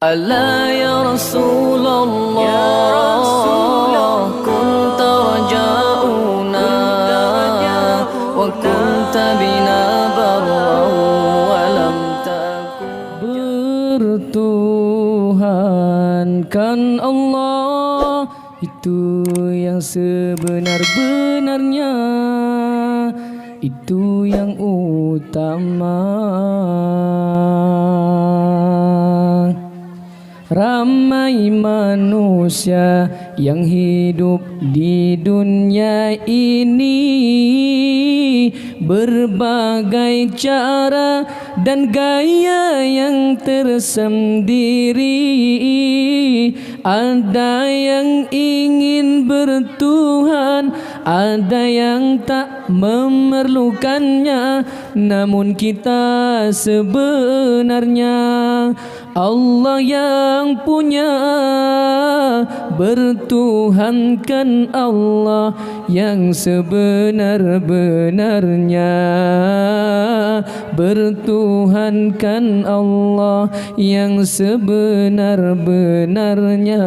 ألا يا رسول الله كنت رجاؤنا وكنت بنا برا ولم تكن. Bertuhankan Allah, itu yang sebenar-benarnya, itu yang utama. Ramai manusia yang hidup di dunia ini, berbagai cara dan gaya yang tersendiri. Ada yang ingin bertuhan, ada yang tak memerlukannya. Namun kita sebenarnya Allah yang punya. Bertuhankan Allah yang sebenar-benarnya, bertuhankan Allah yang sebenar-benarnya.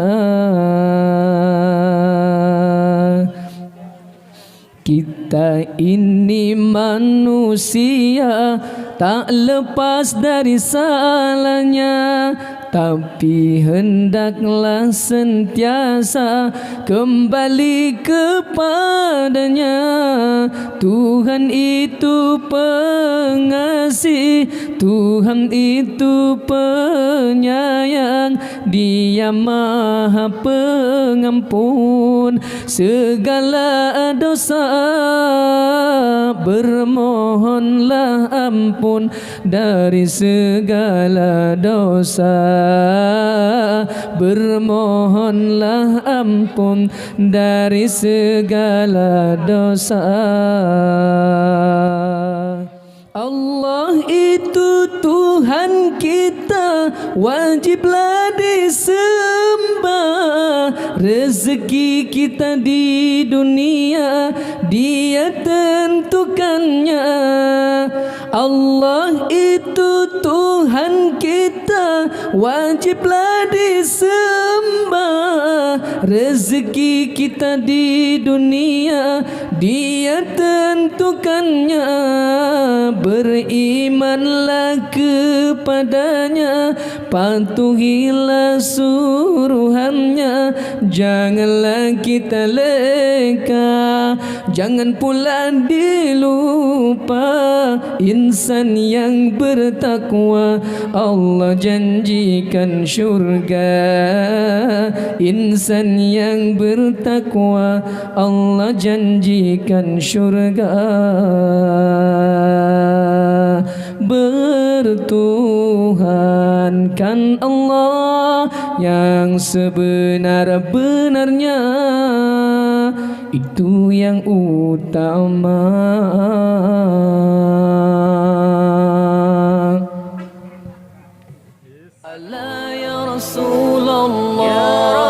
Kita ini manusia, tak lepas dari salahnya, tapi hendaklah sentiasa kembali kepadanya. Tuhan itu pengasih, Tuhan itu penyayang, Dia Maha Pengampun segala dosa. Bermohonlah ampun dari segala dosa, bermohonlah ampun dari segala dosa. Allah itu Tuhan kita, wajiblah disembah. Rezeki kita di dunia Dia tentukannya. Allah itu Tuhan kita, wajiblah disembah. Rezeki kita di dunia Dia tentukannya. Berimanlah kepadanya, patuhilah suruhannya. Janganlah kita leka, jangan pula dilupa. Insan yang bertakwa Allah janjikan syurga. Insan yang bertakwa Allah janjikan syurga. Bertuhankan Allah yang sebenar-benarnya, itu yang utama. Ala ya Rasulullah.